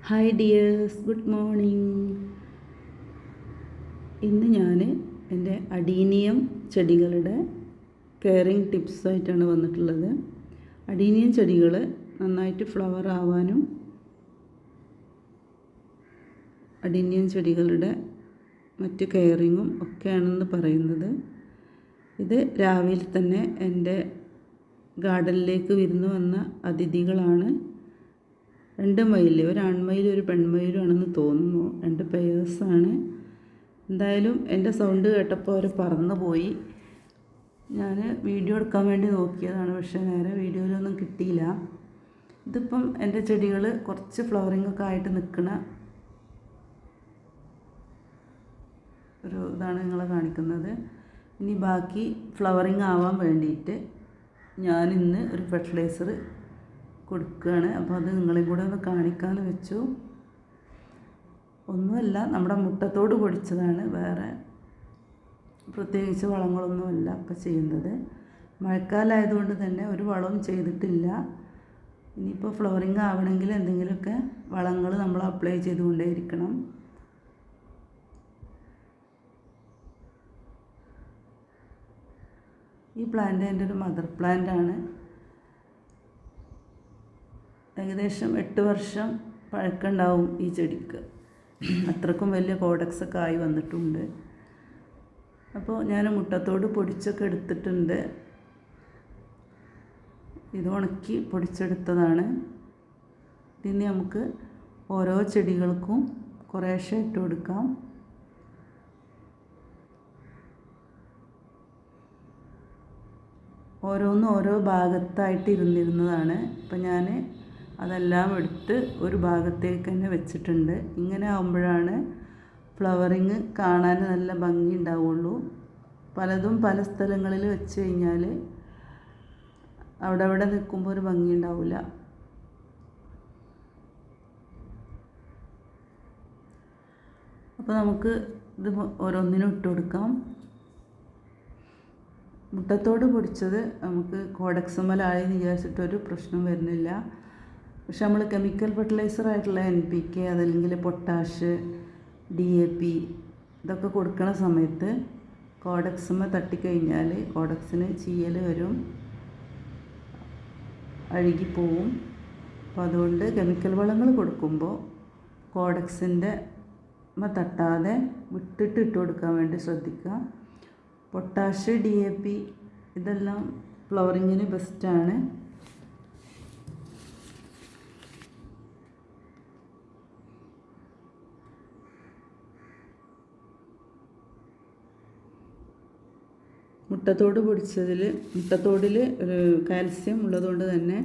Hi dears, good morning. ഇന്ന് ഞാൻ എൻ്റെ അഡീനിയം ചെടികളുടെ കെയറിങ് ടിപ്സായിട്ടാണ് വന്നിട്ടുള്ളത്. അഡീനിയം ചെടികൾ നന്നായിട്ട് ഫ്ലവർ ആവാനും അഡീനിയം ചെടികളുടെ മറ്റ് കെയറിങ്ങും ഒക്കെയാണെന്ന് പറയുന്നത്. ഇത് രാവിലെ തന്നെ എൻ്റെ ഗാർഡനിലേക്ക് വിരുന്ന് വന്ന അതിഥികളാണ്. 2 മയിൽ, ഒരു ആൺമയിലും ഒരു പെൺമയിലും ആണെന്ന് തോന്നുന്നു. 2 പെയേഴ്സാണ്. എന്തായാലും എൻ്റെ സൗണ്ട് കേട്ടപ്പോൾ അവർ പറന്നു പോയി. ഞാൻ വീഡിയോ എടുക്കാൻ വേണ്ടി നോക്കിയതാണ്, പക്ഷേ നേരെ വീഡിയോയിലൊന്നും കിട്ടിയില്ല. ഇതിപ്പം എൻ്റെ ചെടികൾ കുറച്ച് ഫ്ലവറിംഗ് ഒക്കെ ആയിട്ട് നിൽക്കുന്ന ഒരു ഇതാണ് നിങ്ങളെ കാണിക്കുന്നത്. ഇനി ബാക്കി ഫ്ലവറിങ് ആവാൻ വേണ്ടിയിട്ട് ഞാനിന്ന് ഒരു ഫെർട്ടിലൈസർ കൊടുക്കുകയാണ്. അപ്പോൾ അത് നിങ്ങളെയും കൂടെ ഒന്ന് കാണിക്കാമെന്ന് വെച്ചു. ഒന്നുമല്ല, നമ്മുടെ മുട്ടത്തോട് പൊടിച്ചതാണ്, വേറെ പ്രത്യേകിച്ച് വളങ്ങളൊന്നുമല്ല ഇപ്പോൾ ചെയ്യുന്നത്. മഴക്കാലമായതുകൊണ്ട് തന്നെ ഒരു വളവും ചെയ്തിട്ടില്ല. ഇനിയിപ്പോൾ ഫ്ലവറിങ് ആവണമെങ്കിൽ എന്തെങ്കിലുമൊക്കെ വളങ്ങൾ നമ്മൾ അപ്ലൈ ചെയ്തുകൊണ്ടേ ഇരിക്കണം. ഈ പ്ലാന്റ് എൻ്റെ ഒരു മദർ പ്ലാന്റാണ്. ഏകദേശം 8 വർഷം പഴക്കമുണ്ടാവും ഈ ചെടിക്ക്. അത്രക്കും വലിയ കോഡക്സൊക്കെ ആയി വന്നിട്ടുണ്ട്. അപ്പോൾ ഞാൻ മുട്ടത്തോട് പൊടിച്ചൊക്കെ എടുത്തിട്ടുണ്ട്. ഇത് ഉണക്കി പൊടിച്ചെടുത്തതാണ്. ഇതിന് നമുക്ക് ഓരോ ചെടികൾക്കും കുറേശ്ശെ ഇട്ട് കൊടുക്കാം. ഓരോന്നും ഓരോ ഭാഗത്തായിട്ട് ഇരുന്നിരുന്നതാണ്. അപ്പം ഞാൻ അതെല്ലാം എടുത്ത് ഒരു ഭാഗത്തേക്ക് തന്നെ വെച്ചിട്ടുണ്ട്. ഇങ്ങനെ ആകുമ്പോഴാണ് ഫ്ലവറിങ് കാണാൻ നല്ല ഭംഗി ഉണ്ടാവുള്ളൂ. പലതും പല സ്ഥലങ്ങളിൽ വെച്ച് കഴിഞ്ഞാൽ അവിടെ നിൽക്കുമ്പോൾ ഒരു ഭംഗി ഉണ്ടാവില്ല. അപ്പോൾ നമുക്ക് ഇത് ഓരോന്നിനും ഇട്ട് കൊടുക്കാം. മുട്ടത്തോട് പൊടിച്ചത് നമുക്ക് കോഡക്സുമലായി വിചാരിച്ചിട്ടൊരു പ്രശ്നം വരുന്നില്ല. പക്ഷെ നമ്മൾ കെമിക്കൽ ഫെർട്ടിലൈസറായിട്ടുള്ള NPK അതല്ലെങ്കിൽ പൊട്ടാഷ്, DAP ഇതൊക്കെ കൊടുക്കുന്ന സമയത്ത് കോഡക്സുമ തട്ടിക്കഴിഞ്ഞാൽ കോഡക്സിന് ചീയൽ വരും, അഴുകിപ്പോവും. അപ്പോൾ അതുകൊണ്ട് കെമിക്കൽ വളങ്ങൾ കൊടുക്കുമ്പോൾ കോഡക്സിൻ്റെ തട്ടാതെ വിട്ടിട്ട് ഇട്ട് കൊടുക്കാൻ വേണ്ടി ശ്രദ്ധിക്കുക. പൊട്ടാഷ്, DAP ഇതെല്ലാം ഫ്ലവറിങ്ങിന് ബെസ്റ്റാണ്. മുട്ടത്തോടിൽ ഒരു കാൽസ്യം ഉള്ളതുകൊണ്ട് തന്നെ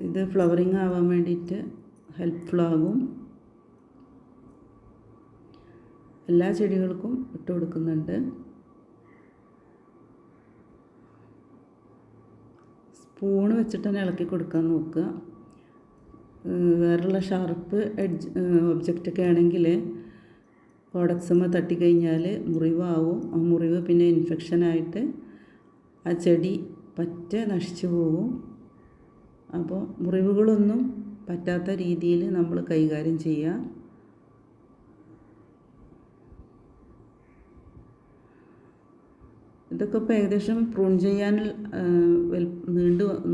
ഇത് ഫ്ലവറിങ് ആവാൻ വേണ്ടിയിട്ട് ഹെൽപ്ഫുള്ളാകും. എല്ലാ ചെടികൾക്കും ഇട്ട് കൊടുക്കുന്നുണ്ട്. സ്പൂണ് വെച്ചിട്ട് തന്നെ ഇളക്കി കൊടുക്കാൻ നോക്കുക. വേറെയുള്ള ഷാർപ്പ് ഒബ്ജക്റ്റൊക്കെ ആണെങ്കിൽ കോഡക്സുമ തട്ടിക്കഴിഞ്ഞാൽ മുറിവാവും. ആ മുറിവ് പിന്നെ ഇൻഫെക്ഷനായിട്ട് ആ ചെടി പറ്റെ നശിച്ചു പോകും. അപ്പോൾ മുറിവുകളൊന്നും പറ്റാത്ത രീതിയിൽ നമ്മൾ കൈകാര്യം ചെയ്യുക. ഇതൊക്കെ ഇപ്പോൾ ഏകദേശം പ്രൂൺ ചെയ്യാൻ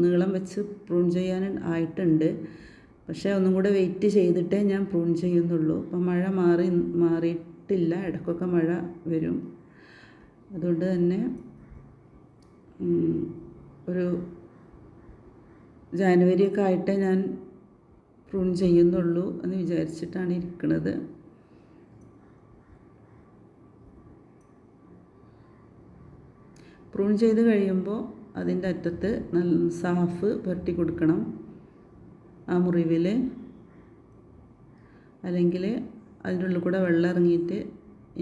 നീളം വെച്ച് പ്രൂൺ ചെയ്യാൻ ആയിട്ടുണ്ട്. പക്ഷേ ഒന്നും കൂടെ വെയിറ്റ് ചെയ്തിട്ടേ ഞാൻ പ്രൂൺ ചെയ്യുന്നുള്ളൂ. അപ്പം മഴ മാറിയിട്ടില്ല, ഇടയ്ക്കൊക്കെ മഴ വരും. അതുകൊണ്ട് തന്നെ ഒരു ജാനുവരിയൊക്കെ ആയിട്ടേ ഞാൻ പ്രൂൺ ചെയ്യുന്നുള്ളൂ എന്ന് വിചാരിച്ചിട്ടാണ് ഇരിക്കുന്നത്. പ്രൂൺ ചെയ്ത് കഴിയുമ്പോൾ അതിൻ്റെ അറ്റത്ത് നല്ല സാഫ് പുരട്ടി കൊടുക്കണം ആ മുറിവിൽ, അല്ലെങ്കിൽ അതിൻ്റെ ഉള്ളിൽ കൂടെ വെള്ളം ഇറങ്ങിയിട്ട്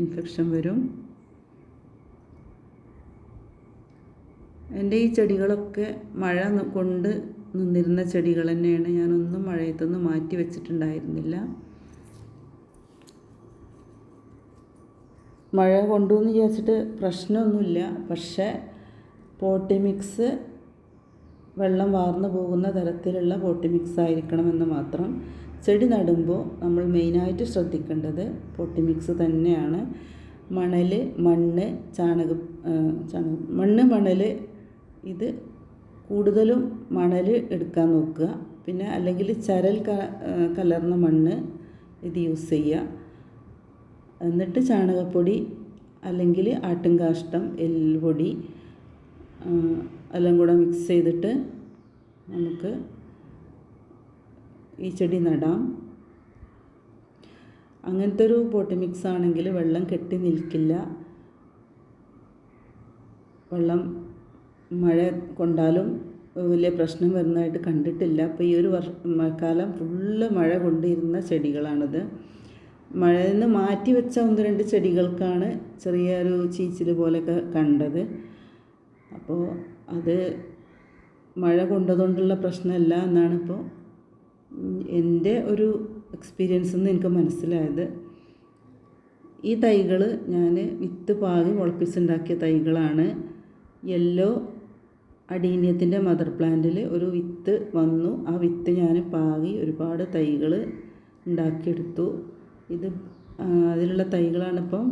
ഇൻഫെക്ഷൻ വരും. എൻ്റെ ഈ ചെടികളൊക്കെ മഴ കൊണ്ട് നിന്നിരുന്ന ചെടികൾ തന്നെയാണ്. ഞാനൊന്നും മഴയത്തൊന്നും മാറ്റി വെച്ചിട്ടുണ്ടായിരുന്നില്ല. മഴ കൊണ്ടുവന്ന് വിചാരിച്ചിട്ട് പ്രശ്നമൊന്നുമില്ല. പക്ഷേ പോട്ടി മിക്സ് വെള്ളം വാർന്നു പോകുന്ന തരത്തിലുള്ള പോട്ടി മിക്സ് ആയിരിക്കണമെന്ന് മാത്രം. ചെടി നടുമ്പോൾ നമ്മൾ മെയിനായിട്ട് ശ്രദ്ധിക്കേണ്ടത് പോട്ടി മിക്സ് തന്നെയാണ്. മണൽ, മണ്ണ്, മണൽ, ഇത് കൂടുതലും മണൽ എടുക്കാൻ നോക്കുക. പിന്നെ അല്ലെങ്കിൽ ചരൽ കലർന്ന മണ്ണ് ഇത് യൂസ് ചെയ്യുക. എന്നിട്ട് ചാണകപ്പൊടി അല്ലെങ്കിൽ ആട്ടിൻകാഷ്ടം, എല്ലുപൊടി എല്ലാം കൂടെ മിക്സ് ചെയ്തിട്ട് നമുക്ക് ഈ ചെടി നടാം. അങ്ങനത്തെ ഒരു പോട്ടി മിക്സ് ആണെങ്കിൽ വെള്ളം കെട്ടി നിൽക്കില്ല. വെള്ളം മഴ കൊണ്ടാലും വലിയ പ്രശ്നം വരുന്നതായിട്ട് കണ്ടിട്ടില്ല. അപ്പോൾ ഈ ഒരു മഴക്കാലം ഫുള്ള് മഴ കൊണ്ടിരുന്ന ചെടികളാണിത്. മഴയിൽ നിന്ന് മാറ്റി വെച്ച 1-2 ചെടികൾക്കാണ് ചെറിയൊരു ചീച്ചിൽ പോലെയൊക്കെ കണ്ടത്. അപ്പോൾ അത് മഴ കൊണ്ടതുകൊണ്ടുള്ള പ്രശ്നമല്ല എന്നാണ് ഇപ്പോൾ എൻ്റെ ഒരു എക്സ്പീരിയൻസിൽ നിന്ന് എനിക്ക് മനസ്സിലായത്. ഈ തൈകൾ ഞാൻ വിത്ത് പാകി മുളപ്പിച്ചുണ്ടാക്കിയ തൈകളാണ്. യെല്ലോ അഡീനിയത്തിൻ്റെ മദർ പ്ലാന്റിൽ ഒരു വിത്ത് വന്നു. ആ വിത്ത് ഞാൻ പാകി ഒരുപാട് തൈകൾ ഉണ്ടാക്കിയെടുത്തു. ഇത് അതിലുള്ള തൈകളാണിപ്പം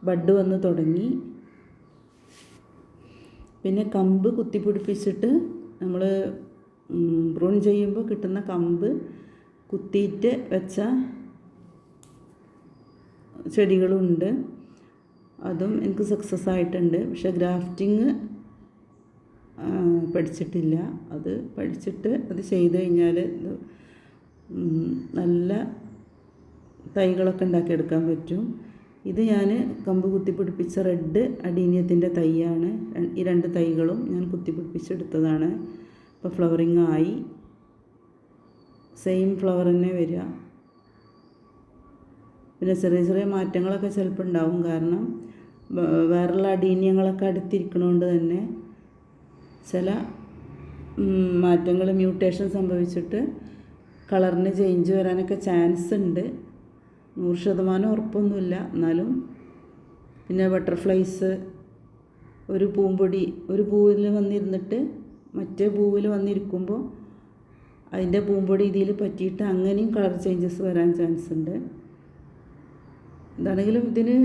ബഡ് വന്ന് തുടങ്ങി. പിന്നെ കമ്പ് കുത്തിപ്പിടിപ്പിച്ചിട്ട് നമ്മൾ പ്രൂൺ ചെയ്യുമ്പോൾ കിട്ടുന്ന കമ്പ് കുത്തിയിട്ട് വെച്ച ചെടികളുണ്ട്. അതും എനിക്ക് സക്സസ് ആയിട്ടുണ്ട്. പക്ഷേ ഗ്രാഫ്റ്റിങ് പഠിച്ചിട്ടില്ല. അത് പഠിച്ചിട്ട് അത് ചെയ്ത് കഴിഞ്ഞാൽ നല്ല തൈകളൊക്കെ ഉണ്ടാക്കിയെടുക്കാൻ പറ്റും. ഇത് ഞാൻ കമ്പ് കുത്തിപ്പിടിപ്പിച്ച റെഡ് അഡീനിയത്തിൻ്റെ തൈയാണ്. ഈ 2 തൈകളും ഞാൻ കുത്തിപ്പിടിപ്പിച്ചെടുത്തതാണ്. ഇപ്പോൾ ഫ്ലവറിങ് ആയി. സെയിം ഫ്ലവർ തന്നെ വരിക. പിന്നെ ചെറിയ ചെറിയ മാറ്റങ്ങളൊക്കെ ചിലപ്പോൾ ഉണ്ടാവും. കാരണം വേറെയുള്ള അഡീനിയങ്ങളൊക്കെ അടുത്തിരിക്കണോണ്ട് തന്നെ ചില മാറ്റങ്ങൾ, മ്യൂട്ടേഷൻ സംഭവിച്ചിട്ട് കളറിന് ചേഞ്ച് വരാനൊക്കെ ചാൻസ് ഉണ്ട്. 100% ഉറപ്പൊന്നുമില്ല. എന്നാലും പിന്നെ ബട്ടർഫ്ലൈസ് ഒരു പൂമ്പൊടി ഒരു പൂവിൽ വന്നിരുന്നിട്ട് മറ്റേ പൂവിൽ വന്നിരിക്കുമ്പോൾ അതിൻ്റെ പൂമ്പൊടി ഇതിൽ പറ്റിയിട്ട് അങ്ങനെയും കളർ ചേഞ്ചസ് വരാൻ ചാൻസ് ഉണ്ട്. എന്താണെങ്കിലും ഇതിന്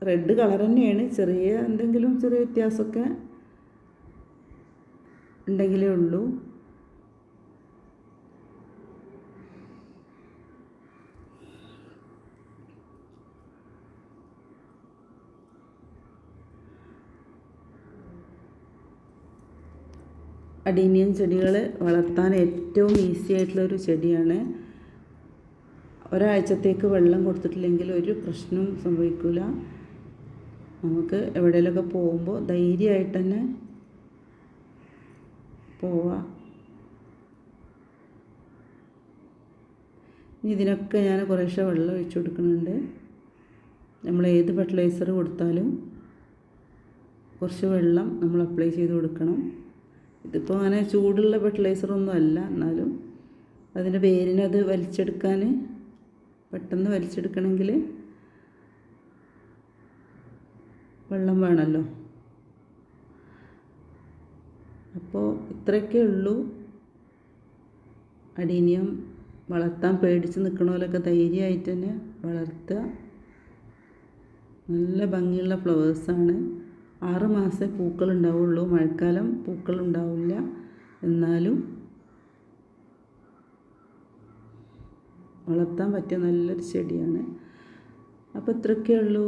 റെഡ് കളർ തന്നെയാണ്. ചെറിയ എന്തെങ്കിലും ചെറിയ വ്യത്യാസമൊക്കെ ഉണ്ടെങ്കിലേ ഉള്ളൂ. അഡീനിയം ചെടികൾ വളർത്താൻ ഏറ്റവും ഈസി ആയിട്ടുള്ളൊരു ചെടിയാണ്. ഒരാഴ്ചത്തേക്ക് വെള്ളം കൊടുത്തിട്ടില്ലെങ്കിൽ ഒരു പ്രശ്നവും സംഭവിക്കില്ല. നമുക്ക് എവിടെയെങ്കിലുമൊക്കെ പോകുമ്പോൾ ധൈര്യമായിട്ട് തന്നെ പോവാം. ഇനി ഇതിനൊക്കെ ഞാൻ കുറേശ്ശെ വെള്ളം ഒഴിച്ചു കൊടുക്കുന്നുണ്ട്. നമ്മൾ ഏത് ഫെർട്ടിലൈസർ കൊടുത്താലും കുറച്ച് വെള്ളം നമ്മൾ അപ്ലൈ ചെയ്ത് കൊടുക്കണം. ഇതിപ്പോൾ അങ്ങനെ ചൂടുള്ള ഫെർട്ടിലൈസറൊന്നും അല്ല. എന്നാലും അതിൻ്റെ വേരിനത് വലിച്ചെടുക്കാൻ, പെട്ടെന്ന് വലിച്ചെടുക്കണമെങ്കിൽ വെള്ളം വേണമല്ലോ. അപ്പോൾ ഇത്രയൊക്കെ ഉള്ളൂ. അഡീനിയം വളർത്താൻ പേടിച്ച് നിൽക്കണോലൊക്കെ ധൈര്യമായിട്ട് തന്നെ വളർത്തുക. നല്ല ഭംഗിയുള്ള ഫ്ലവേഴ്സാണ്. 6 മാസമേ പൂക്കൾ ഉണ്ടാവുള്ളൂ. മഴക്കാലം പൂക്കൾ ഉണ്ടാവില്ല. എന്നാലും വളർത്താൻ പറ്റിയ നല്ലൊരു ചെടിയാണ്. അപ്പോൾ ഇത്രയൊക്കെ ഉള്ളൂ.